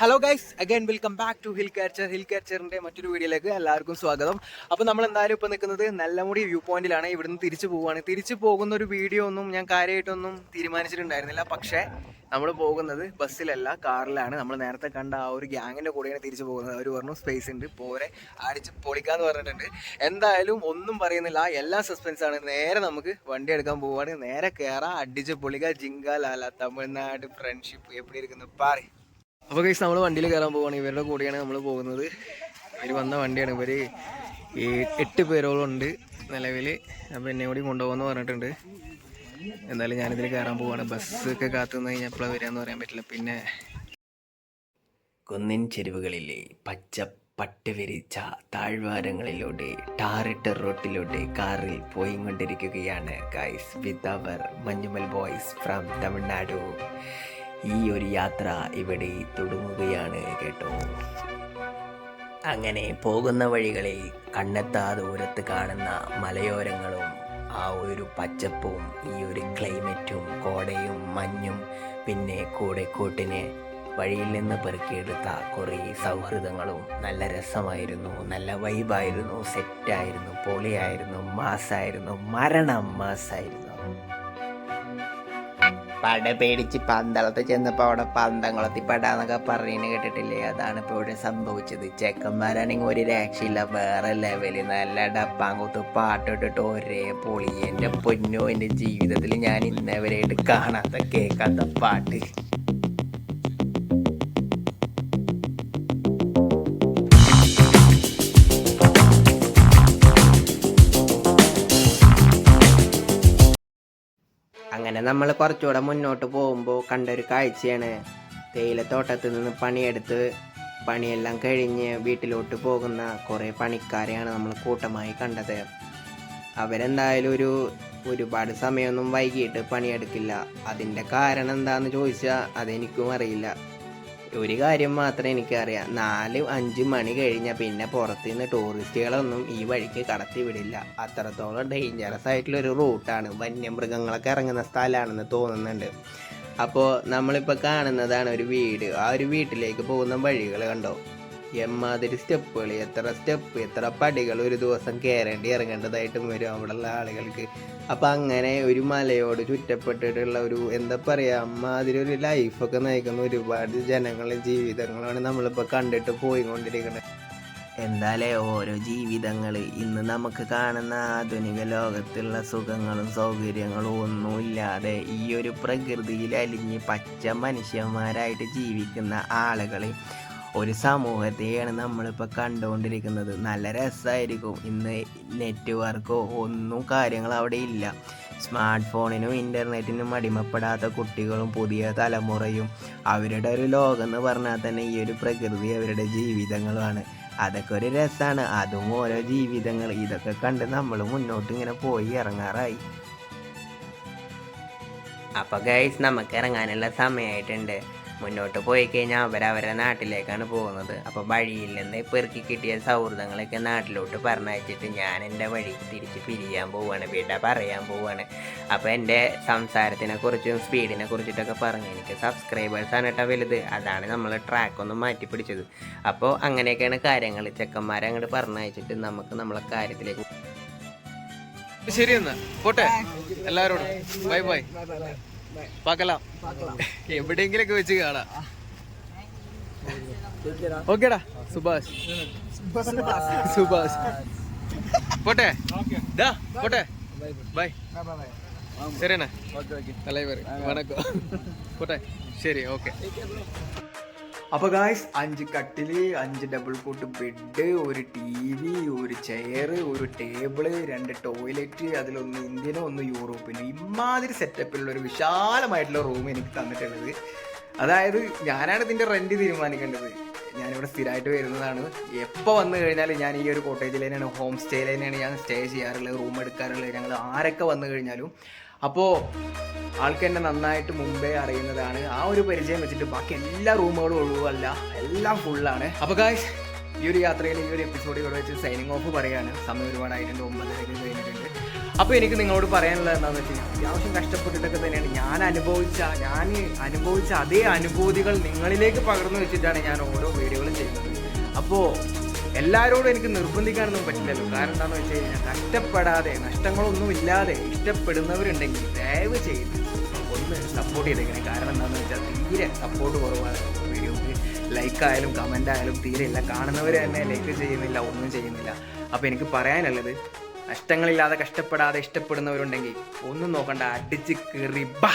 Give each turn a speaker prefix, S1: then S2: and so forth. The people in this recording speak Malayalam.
S1: Hello guys, again welcome back to hill കാച്ചറിന്റെ മറ്റൊരു വീഡിയോയിലേക്ക് എല്ലാവർക്കും സ്വാഗതം. അപ്പോൾ നമ്മൾ എന്തായാലും ഇപ്പോൾ നിൽക്കുന്നത് നല്ലമുടി വ്യൂ പോയിന്റിലാണ്. ഇവിടുന്ന് തിരിച്ചു പോവുകയാണ്. തിരിച്ചു പോകുന്ന ഒരു വീഡിയോ ഒന്നും ഞാൻ കാര്യമായിട്ടൊന്നും തീരുമാനിച്ചിട്ടുണ്ടായിരുന്നില്ല. പക്ഷേ നമ്മൾ പോകുന്നത് ബസ്സിലല്ല, കാറിലാണ്. നമ്മൾ നേരത്തെ കണ്ട ആ ഒരു ഗ്യാങ്ങിൻ്റെ കൂടെയാണ് തിരിച്ചു പോകുന്നത്. അവർ പറഞ്ഞു സ്പേസ് ഉണ്ട്, പോരെ അടിച്ച് പൊളിക്കാന്ന് പറഞ്ഞിട്ടുണ്ട്. എന്തായാലും ഒന്നും പറയുന്നില്ല, എല്ലാം സസ്പെൻസാണ്. നേരെ നമുക്ക് വണ്ടി എടുക്കാൻ പോവുകയാണ്. നേരെ കയറാം, അടിച്ച് പൊളിക്കുക. ജിങ്കാലാല തമിഴ്നാട് ഫ്രണ്ട്ഷിപ്പ് എപ്പിടി ഇരിക്കുന്നു പാറി. അപ്പോൾ ഗൈസ് നമ്മൾ വണ്ടിയിൽ കയറാൻ പോവുകയാണ്. ഇവരുടെ കൂടെയാണ് നമ്മൾ പോകുന്നത്. ഇവർ വന്ന വണ്ടിയാണ്. ഇവർ 8 പേരോളം ഉണ്ട് നിലവിൽ. അപ്പോൾ എന്നെ കൂടി കൊണ്ടുപോകുമെന്ന് പറഞ്ഞിട്ടുണ്ട്. എന്തായാലും ഞാനിതിൽ കയറാൻ പോവുകയാണ്. ബസ്സൊക്കെ കാത്തു നിന്ന് കഴിഞ്ഞാൽ എപ്പോഴാണ് വരികയെന്ന് പറയാൻ പറ്റില്ല. പിന്നെ കുന്നിൻ ചെരുവുകളിലെ പച്ച പട്ട് വിരിച്ച താഴ്വാരങ്ങളിലൂടെ ടാറിട്ട റോട്ടിലൂടെ കാറിൽ പോയിക്കൊണ്ടിരിക്കുകയാണ് guys with our Manjummel Boys from Tamil Nadu. ഈ ഒരു യാത്ര ഇവിടെ തുടങ്ങുകയാണ് കേട്ടോ. അങ്ങനെ പോകുന്ന വഴികളിൽ കണ്ണെത്താ ദൂരത്ത് കാണുന്ന മലയോരങ്ങളും ആ ഒരു പച്ചപ്പും ഈ ഒരു ക്ലൈമറ്റും കോടയും മഞ്ഞും പിന്നെ കൂടെ കൂട്ടിന് വഴിയിൽ നിന്ന് പെറുക്കിയെടുത്ത കുറേ സൗഹൃദങ്ങളും നല്ല രസമായിരുന്നു, നല്ല വൈബായിരുന്നു, സെറ്റായിരുന്നു, പൊളിയായിരുന്നു, മാസായിരുന്നു, മരണം മാസായിരുന്നു. പട പേടിച്ച് പന്തളത്ത് ചെന്നപ്പോൾ അവിടെ പന്തംകുളത്തി പടാന്നൊക്കെ പറഞ്ഞു കേട്ടിട്ടില്ലേ? അതാണ് ഇപ്പോൾ ഇവിടെ സംഭവിച്ചത്. ചെക്കന്മാരാണെങ്കിൽ ഒരു രക്ഷയില്ല, വേറെ ലെവല്, നല്ല ഡപ്പാങ്കൂത്ത് പാട്ടിട്ടിട്ട് ഒരേ പൊളി. എൻ്റെ പൊന്നോ, എൻ്റെ ജീവിതത്തിൽ ഞാൻ ഇന്നേവരെയായിട്ട് കാണാത്ത കേൾക്കാത്ത പാട്ട്. അങ്ങനെ നമ്മൾ കുറച്ചുകൂടെ മുന്നോട്ട് പോകുമ്പോൾ കണ്ടൊരു കാഴ്ചയാണ്. തേയിലത്തോട്ടത്തിൽ നിന്ന് പണിയെല്ലാം കഴിഞ്ഞ് വീട്ടിലോട്ട് പോകുന്ന കുറേ പണിക്കാരെയാണ് നമ്മൾ കൂട്ടമായി കണ്ടത്. അവരെന്തായാലും ഒരുപാട് സമയമൊന്നും വൈകിട്ട് പണിയെടുക്കില്ല. അതിൻ്റെ കാരണം എന്താണെന്ന് ചോദിച്ചാൽ അതെനിക്കും അറിയില്ല. ഒരു കാര്യം മാത്രമേ എനിക്കറിയാം, 4-5 മണി കഴിഞ്ഞാൽ പിന്നെ പുറത്തുനിന്ന് ടൂറിസ്റ്റുകളൊന്നും ഈ വഴിക്ക് കടത്തി വിടില്ല. അത്രത്തോളം ഡേഞ്ചറസ് ആയിട്ടുള്ളൊരു റൂട്ടാണ്. വന്യമൃഗങ്ങളൊക്കെ ഇറങ്ങുന്ന സ്ഥലമാണെന്ന് തോന്നുന്നുണ്ട്. അപ്പോൾ നമ്മളിപ്പോൾ കാണുന്നതാണ് ഒരു വീട്. ആ ഒരു വീട്ടിലേക്ക് പോകുന്ന വഴികൾ കണ്ടോ, എമ്മാതിരി സ്റ്റെപ്പുകൾ, എത്ര പടികൾ ഒരു ദിവസം കയറേണ്ടി ഇറങ്ങേണ്ടതായിട്ടും വരും അവിടെയുള്ള ആളുകൾക്ക്. അപ്പം അങ്ങനെ ഒരു മലയോട് ചുറ്റപ്പെട്ടിട്ടുള്ള ഒരു എന്താ പറയുക, അമ്മാതിരി ഒരു ലൈഫൊക്കെ നയിക്കുന്ന ഒരുപാട് ജനങ്ങളുടെ ജീവിതങ്ങളാണ് നമ്മളിപ്പോൾ കണ്ടിട്ട് പോയിക്കൊണ്ടിരിക്കുന്നത്. എന്തായാലും ഓരോ ജീവിതങ്ങൾ ഇന്ന് നമുക്ക് കാണുന്ന ആധുനിക ലോകത്തുള്ള സുഖങ്ങളും സൗകര്യങ്ങളും ഒന്നുമില്ലാതെ ഈ ഒരു പ്രകൃതിയിൽ അലിഞ്ഞ് പച്ച മനുഷ്യന്മാരായിട്ട് ജീവിക്കുന്ന ആളുകൾ, ഒരു സമൂഹത്തെയാണ് നമ്മളിപ്പോൾ കണ്ടുകൊണ്ടിരിക്കുന്നത്. നല്ല രസമായിരിക്കും. ഇന്ന് നെറ്റ്വർക്കോ ഒന്നും കാര്യങ്ങൾ അവിടെ ഇല്ല. സ്മാർട്ട് ഫോണിനും ഇൻ്റർനെറ്റിനും അടിമപ്പെടാത്ത കുട്ടികളും പുതിയ തലമുറയും അവരുടെ ഒരു ലോകം എന്ന് പറഞ്ഞാൽ തന്നെ ഈ ഒരു പ്രകൃതി അവരുടെ ജീവിതങ്ങളുമാണ്. അതൊക്കെ ഒരു രസമാണ്. അതും ഓരോ ജീവിതങ്ങൾ. ഇതൊക്കെ കണ്ട് നമ്മൾ മുന്നോട്ട് ഇങ്ങനെ പോയി ഇറങ്ങാറായി. അപ്പോൾ ഗൈസ്, നമുക്ക് ഇറങ്ങാനുള്ള സമയമായിട്ടുണ്ട്. മുന്നോട്ട് പോയി കഴിഞ്ഞാൽ അവരവരുടെ നാട്ടിലേക്കാണ് പോകുന്നത്. അപ്പോൾ വഴിയിൽ നിന്ന് പെറുക്കി കിട്ടിയ സൗഹൃദങ്ങളൊക്കെ നാട്ടിലോട്ട് പറഞ്ഞയച്ചിട്ട് ഞാൻ എൻ്റെ വഴി തിരിച്ച് പിരിയാൻ പോവുകയാണ്, വീട്ടിൽ പറയാൻ പോവുകയാണ്. അപ്പോൾ എൻ്റെ സംസാരത്തിനെ കുറിച്ചും സ്പീഡിനെ കുറിച്ചിട്ടൊക്കെ പറഞ്ഞു. എനിക്ക് സബ്സ്ക്രൈബേഴ്സാണ് കേട്ടോ വലുത്, അതാണ് നമ്മൾ ട്രാക്കൊന്നും മാറ്റി പിടിച്ചത്. അപ്പോൾ അങ്ങനെയൊക്കെയാണ് കാര്യങ്ങൾ. ചെക്കന്മാരെ അങ്ങോട്ട് പറഞ്ഞയച്ചിട്ട് നമുക്ക് നമ്മളെ കാര്യത്തിലേക്ക്.
S2: ശരി എന്നാ പോട്ടെ, എല്ലാവരോടും ബൈ ബൈ, പാക്കലാം, എവിടെയെങ്കിലൊക്കെ വെച്ച് കാണാം. ഓക്കേടാ സുഭാഷ് പോട്ടെ, പോട്ടെ, ബൈ. ശരിയെണ്ണ, തലൈവർ വണക്കം, പോട്ടെ, ശരി, ഓക്കെ. അപ്പോൾ ഗായ്സ്, 5 കട്ടില്, 5 ഡബിൾ കോട്ട് ബെഡ്, ഒരു TV, ഒരു ചെയർ, ഒരു ടേബിള്, 2 ടോയ്ലറ്റ്, അതിലൊന്ന് ഇന്ത്യനും ഒന്ന് യൂറോപ്പിനും, ഇമാതിരി സെറ്റപ്പിലുള്ള ഒരു വിശാലമായിട്ടുള്ള റൂം എനിക്ക് തന്നിട്ടുള്ളത്. അതായത് ഞാനാണ് ഇതിൻ്റെ റെൻറ്റ് തീരുമാനിക്കേണ്ടത്. ഞാനിവിടെ സ്ഥിരമായിട്ട് വരുന്നതാണ്. എപ്പോൾ വന്നു കഴിഞ്ഞാലും ഞാൻ ഈ ഒരു കോട്ടേജിൽ തന്നെയാണ്, ഹോം സ്റ്റേയിൽ തന്നെയാണ് ഞാൻ സ്റ്റേ ചെയ്യാറുള്ളത്, റൂം എടുക്കാറുള്ളത്. ഞങ്ങൾ ആരൊക്കെ വന്നു കഴിഞ്ഞാലും. അപ്പോൾ ആൾക്ക് എന്നെ നന്നായിട്ട് മുമ്പേ അറിയുന്നതാണ്. ആ ഒരു പരിചയം വെച്ചിട്ട് ബാക്കി എല്ലാ റൂമുകളും ഒഴിവല്ല, എല്ലാം ഫുള്ളാണ്. അപ്പോൾ ഗായ്സ്, ഈ ഒരു യാത്രയിൽ ഈ ഒരു എപ്പിസോഡ് ഇവിടെ വെച്ച് സൈനിങ് ഓഫ് പറയുകയാണ്. സമയം ഒരുപാടായിട്ടുണ്ട്, 9:30 കഴിഞ്ഞിട്ടുണ്ട്. അപ്പോൾ എനിക്ക് നിങ്ങളോട് പറയാനുള്ളത് എന്താണെന്ന് വെച്ച് കഴിഞ്ഞാൽ അത്യാവശ്യം കഷ്ടപ്പെട്ടിട്ടൊക്കെ തന്നെയാണ് ഞാൻ അനുഭവിച്ച അതേ അനുഭൂതികൾ നിങ്ങളിലേക്ക് പകർന്നു വെച്ചിട്ടാണ് ഞാൻ ഓരോ വീഡിയോകളും ചെയ്യുന്നത്. അപ്പോൾ എല്ലാവരോടും എനിക്ക് നിർബന്ധിക്കാനൊന്നും പറ്റില്ലല്ലോ. കാരണം എന്താണെന്ന് വെച്ച് കഴിഞ്ഞാൽ കഷ്ടപ്പെടാതെ നഷ്ടങ്ങളൊന്നുമില്ലാതെ ഇഷ്ടപ്പെടുന്നവരുണ്ടെങ്കിൽ ദയവ് ചെയ്ത് ഒന്ന് സപ്പോർട്ട് ചെയ്തേക്കണേ. കാരണം എന്താണെന്ന് വെച്ചാൽ തീരെ സപ്പോർട്ട് കുറവാണ്. വീഡിയോക്ക് ലൈക്കായാലും കമൻ്റ് ആയാലും തീരെ ഇല്ല. കാണുന്നവർ തന്നെ ലൈക്ക് ചെയ്യുന്നില്ല, ഒന്നും ചെയ്യുന്നില്ല. അപ്പോൾ എനിക്ക് പറയാനുള്ളത് നഷ്ടങ്ങളില്ലാതെ കഷ്ടപ്പെടാതെ ഇഷ്ടപ്പെടുന്നവരുണ്ടെങ്കിൽ ഒന്നും നോക്കണ്ട, അടിച്ച് കയറി ബാ.